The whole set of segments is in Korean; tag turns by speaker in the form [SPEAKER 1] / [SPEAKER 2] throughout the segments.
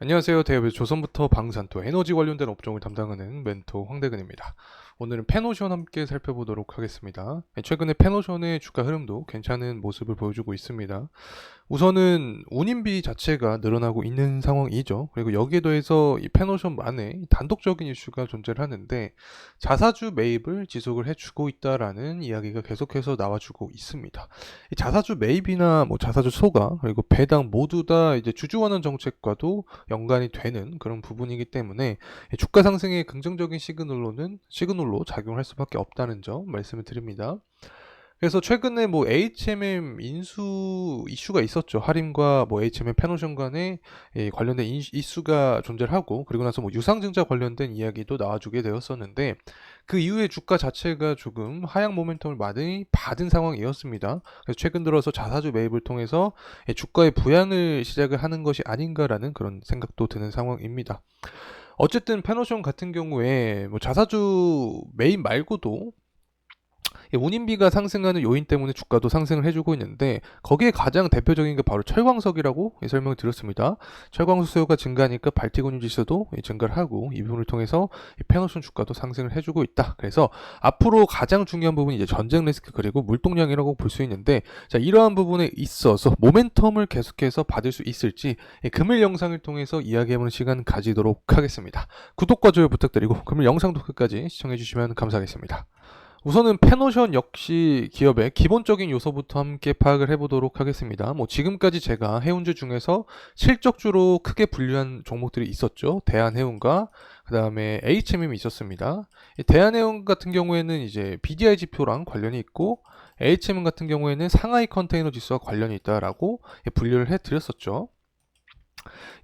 [SPEAKER 1] 안녕하세요. 대외 조선부터 방산 또 에너지 관련된 업종을 담당하는 멘토 황대근입니다. 오늘은 페노션 함께 살펴보도록 하겠습니다. 최근에 페노션의 주가 흐름도 괜찮은 모습을 보여주고 있습니다. 우선은 운임비 자체가 늘어나고 있는 상황이죠. 그리고 여기에 더해서 이 페노션만의 단독적인 이슈가 존재를 하는데 자사주 매입을 지속을 해주고 있다라는 이야기가 계속해서 나와주고 있습니다. 이 자사주 매입이나 뭐 자사주 소가 그리고 배당 모두 다 이제 주주환원 정책과도 연관이 되는 그런 부분이기 때문에 주가 상승의 긍정적인 시그널로 작용할 수밖에 없다는 점 말씀을 드립니다. 그래서 최근에 뭐 HMM 인수 이슈가 있었죠. 하림과 뭐 HMM 페노션 간에 관련된 이슈가 존재를 하고, 그리고 나서 뭐 유상증자 관련된 이야기도 나와주게 되었었는데, 그 이후에 주가 자체가 조금 하향 모멘텀을 많이 받은 상황이었습니다. 그래서 최근 들어서 자사주 매입을 통해서 주가의 부양을 시작을 하는 것이 아닌가라는 그런 생각도 드는 상황입니다. 어쨌든 페노션 같은 경우에 뭐 자사주 매입 말고도 운임비가 상승하는 요인 때문에 주가도 상승을 해주고 있는데, 거기에 가장 대표적인 게 바로 철광석이라고 설명을 드렸습니다. 철광석 수요가 증가하니까 발티곤 지수도 증가를 하고, 이 부분을 통해서 페노션 주가도 상승을 해주고 있다. 그래서 앞으로 가장 중요한 부분이 이제 전쟁 리스크 그리고 물동량이라고 볼 수 있는데, 자, 이러한 부분에 있어서 모멘텀을 계속해서 받을 수 있을지 금일 영상을 통해서 이야기해보는 시간 가지도록 하겠습니다. 구독과 좋아요 부탁드리고 금일 영상도 끝까지 시청해주시면 감사하겠습니다. 우선은 페노션 역시 기업의 기본적인 요소부터 함께 파악을 해보도록 하겠습니다. 뭐 지금까지 제가 해운주 중에서 실적주로 크게 분류한 종목들이 있었죠. 대한해운과 그 다음에 HMM이 있었습니다. 대한해운 같은 경우에는 이제 BDI 지표랑 관련이 있고, HMM 같은 경우에는 상하이 컨테이너 지수와 관련이 있다라고 분류를 해드렸었죠.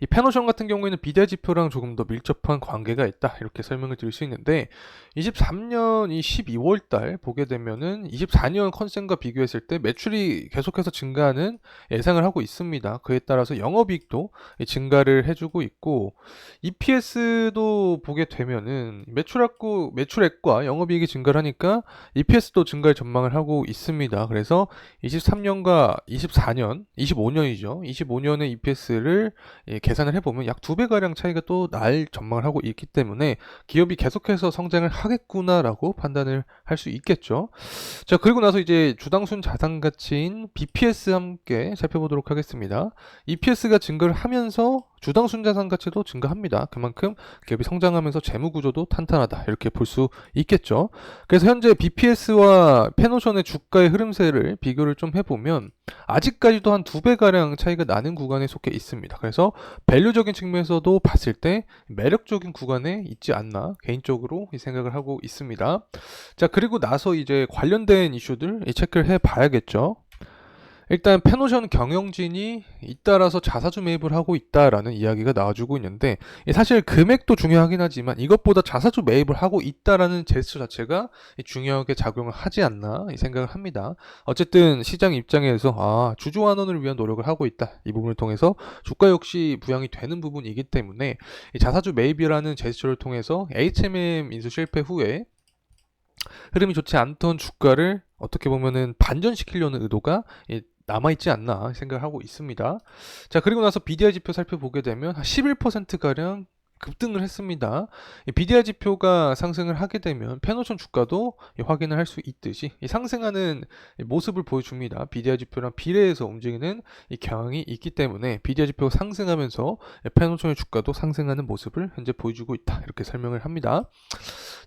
[SPEAKER 1] 이 페노션 같은 경우에는 비대 지표랑 조금 더 밀접한 관계가 있다, 이렇게 설명을 드릴 수 있는데, 23년 이 12월 달 보게 되면은 24년 컨센과 비교했을 때 매출이 계속해서 증가하는 예상을 하고 있습니다. 그에 따라서 영업이익도 증가를 해주고 있고, EPS도 보게 되면은 매출액과 영업이익이 증가를 하니까 EPS도 증가할 전망을 하고 있습니다. 그래서 23년과 24년, 25년이죠. 25년의 EPS를 계산을 해보면 약 2배가량 차이가 또 날 전망을 하고 있기 때문에 기업이 계속해서 성장을 하겠구나라고 판단을 할 수 있겠죠. 자, 그리고 나서 이제 주당순 자산가치인 BPS 함께 살펴보도록 하겠습니다. EPS가 증가를 하면서 주당순 자산가치도 증가합니다. 그만큼 기업이 성장하면서 재무구조도 탄탄하다, 이렇게 볼 수 있겠죠. 그래서 현재 BPS와 페노션의 주가의 흐름세를 비교를 좀 해보면 아직까지도 한 2배가량 차이가 나는 구간에 속해 있습니다. 그래서 밸류적인 측면에서도 봤을 때 매력적인 구간에 있지 않나 개인적으로 생각을 하고 있습니다. 자, 그리고 나서 이제 관련된 이슈들 체크를 해 봐야겠죠. 일단 페노션 경영진이 잇따라서 자사주 매입을 하고 있다라는 이야기가 나와주고 있는데, 사실 금액도 중요하긴 하지만 이것보다 자사주 매입을 하고 있다라는 제스처 자체가 중요하게 작용을 하지 않나 생각을 합니다. 어쨌든 시장 입장에서 주주 환원을 위한 노력을 하고 있다, 이 부분을 통해서 주가 역시 부양이 되는 부분이기 때문에 자사주 매입이라는 제스처를 통해서 HMM 인수 실패 후에 흐름이 좋지 않던 주가를 어떻게 보면은 반전시키려는 의도가 남아있지 않나 생각을 하고 있습니다. 자, 그리고 나서 BDI 지표 살펴보게 되면 11%가량 급등을 했습니다. BDI 지표가 상승을 하게 되면 페노션 주가도 확인을 할 수 있듯이 상승하는 모습을 보여줍니다. BDI 지표랑 비례해서 움직이는 경향이 있기 때문에 BDI 지표가 상승하면서 페노션의 주가도 상승하는 모습을 현재 보여주고 있다, 이렇게 설명을 합니다.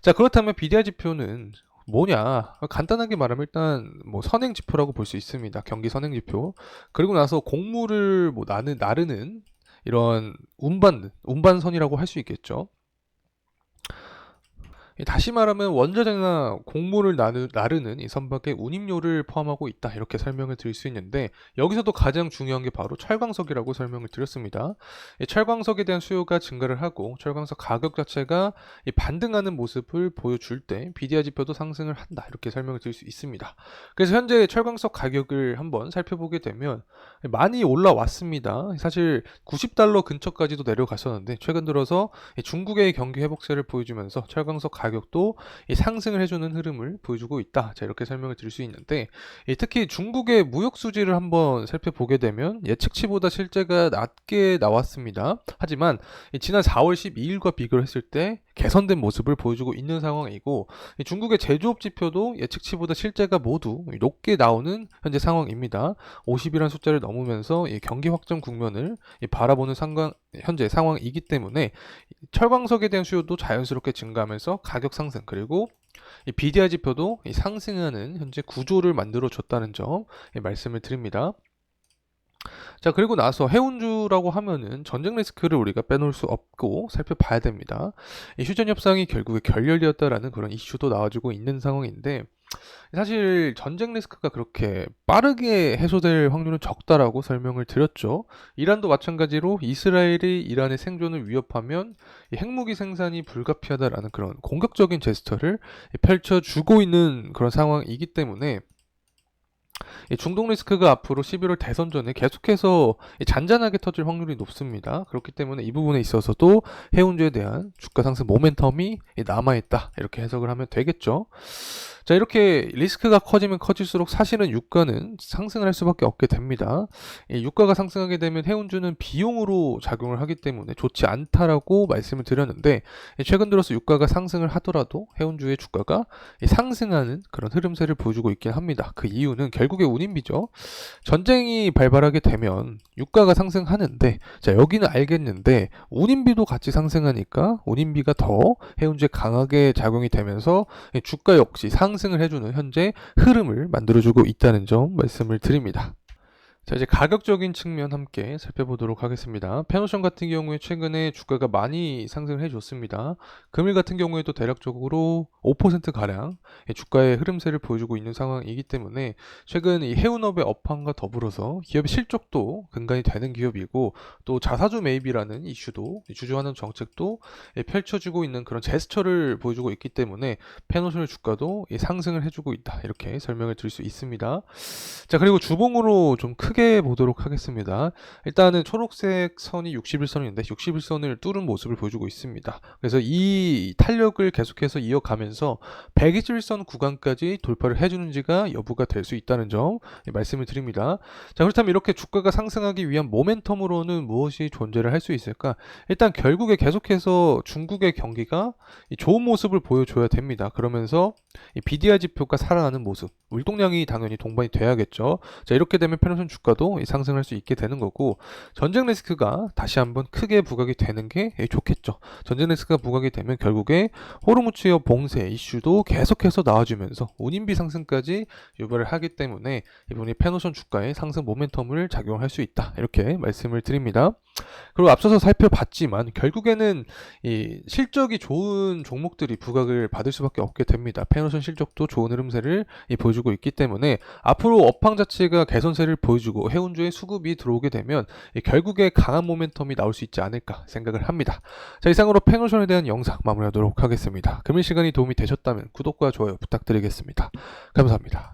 [SPEAKER 1] 자, 그렇다면 BDI 지표는 뭐냐? 간단하게 말하면 일단 뭐 선행 지표라고 볼 수 있습니다. 경기 선행 지표. 그리고 나서 곡물을 뭐 나르는 이런 운반선이라고 할 수 있겠죠. 다시 말하면 원자재나 곡물을 나르는 이 선박의 운임료를 포함하고 있다, 이렇게 설명을 드릴 수 있는데, 여기서도 가장 중요한 게 바로 철광석이라고 설명을 드렸습니다. 이 철광석에 대한 수요가 증가를 하고 철광석 가격 자체가 반등하는 모습을 보여줄 때 BDI 지표도 상승을 한다, 이렇게 설명을 드릴 수 있습니다. 그래서 현재 철광석 가격을 한번 살펴보게 되면 많이 올라왔습니다. 사실 90달러 근처까지도 내려갔었는데 최근 들어서 중국의 경기 회복세를 보여주면서 철광석 가격도 이 상승을 해주는 흐름을 보여주고 있다. 자, 이렇게 설명을 드릴 수 있는데, 특히 중국의 무역 수지를 한번 살펴보게 되면 예측치보다 실제가 낮게 나왔습니다. 하지만 지난 4월 12일과 비교를 했을 때 개선된 모습을 보여주고 있는 상황이고, 중국의 제조업 지표도 예측치보다 실제가 모두 높게 나오는 현재 상황입니다. 50이라는 숫자를 넘으면서 이 경기 확장 국면을 바라보는 현재 상황이기 때문에 철광석에 대한 수요도 자연스럽게 증가하면서 가격 상승, 그리고 이 BDI 지표도 상승하는 현재 구조를 만들어 줬다는 점 말씀을 드립니다. 자, 그리고 나서 해운주라고 하면은 전쟁 리스크를 우리가 빼놓을 수 없고 살펴봐야 됩니다. 이 휴전 협상이 결국에 결렬되었다라는 그런 이슈도 나와주고 있는 상황인데, 사실 전쟁 리스크가 그렇게 빠르게 해소될 확률은 적다라고 설명을 드렸죠. 이란도 마찬가지로 이스라엘이 이란의 생존을 위협하면 이 핵무기 생산이 불가피하다라는 그런 공격적인 제스처를 펼쳐주고 있는 그런 상황이기 때문에 이 중동 리스크가 앞으로 11월 대선 전에 계속해서 잔잔하게 터질 확률이 높습니다. 그렇기 때문에 이 부분에 있어서도 해운주에 대한 주가 상승 모멘텀이 남아있다, 이렇게 해석을 하면 되겠죠. 자, 이렇게 리스크가 커지면 커질수록 사실은 유가는 상승을 할 수밖에 없게 됩니다. 이 유가가 상승하게 되면 해운주는 비용으로 작용을 하기 때문에 좋지 않다라고 말씀을 드렸는데, 최근 들어서 유가가 상승을 하더라도 해운주의 주가가 상승하는 그런 흐름세를 보여주고 있긴 합니다. 그 이유는 결국에 운임비죠. 전쟁이 발발하게 되면 유가가 상승하는데, 자, 여기는 알겠는데 운임비도 같이 상승하니까 운임비가 더 해운주에 강하게 작용이 되면서 주가 역시 상승을 해주는 현재 흐름을 만들어주고 있다는 점 말씀을 드립니다. 자, 이제 가격적인 측면 함께 살펴보도록 하겠습니다. 페노션 같은 경우에 최근에 주가가 많이 상승을 해줬습니다. 금일 같은 경우에도 대략적으로 5%가량 주가의 흐름세를 보여주고 있는 상황이기 때문에 최근 이 해운업의 업황과 더불어서 기업의 실적도 근간이 되는 기업이고, 또 자사주 매입이라는 이슈도 주주환원 정책도 펼쳐지고 있는 그런 제스처를 보여주고 있기 때문에 페노션의 주가도 상승을 해주고 있다, 이렇게 설명을 드릴 수 있습니다. 자, 그리고 주봉으로 좀 크게 보도록 하겠습니다. 일단은 초록색 선이 61선인데 61선을 뚫은 모습을 보여주고 있습니다. 그래서 이 탄력을 계속해서 이어가면서 121선 구간까지 돌파를 해주는지가 여부가 될 수 있다는 점 말씀을 드립니다. 자, 그렇다면 이렇게 주가가 상승하기 위한 모멘텀으로는 무엇이 존재를 할 수 있을까? 일단 결국에 계속해서 중국의 경기가 좋은 모습을 보여줘야 됩니다. 그러면서 이 BDI 지표가 살아나는 모습, 물동량이 당연히 동반이 돼야겠죠. 자, 이렇게 되면 페노션 주가도 상승할 수 있게 되는 거고, 전쟁 리스크가 다시 한번 크게 부각이 되는 게 좋겠죠. 전쟁 리스크가 부각이 되면 결국에 호르무즈의 봉쇄 이슈도 계속해서 나와주면서 운임비 상승까지 유발을 하기 때문에 이번에 페노션 주가의 상승 모멘텀을 작용할 수 있다, 이렇게 말씀을 드립니다. 그리고 앞서서 살펴봤지만 결국에는 이 실적이 좋은 종목들이 부각을 받을 수밖에 없게 됩니다. 페노션 실적도 좋은 흐름세를 보여주고 있기 때문에 앞으로 업황 자체가 개선세를 보여주고 해운주의 수급이 들어오게 되면 결국에 강한 모멘텀이 나올 수 있지 않을까 생각을 합니다. 자, 이상으로 페노션에 대한 영상 마무리하도록 하겠습니다. 금일 시간이 도움이 되셨다면 구독과 좋아요 부탁드리겠습니다. 감사합니다.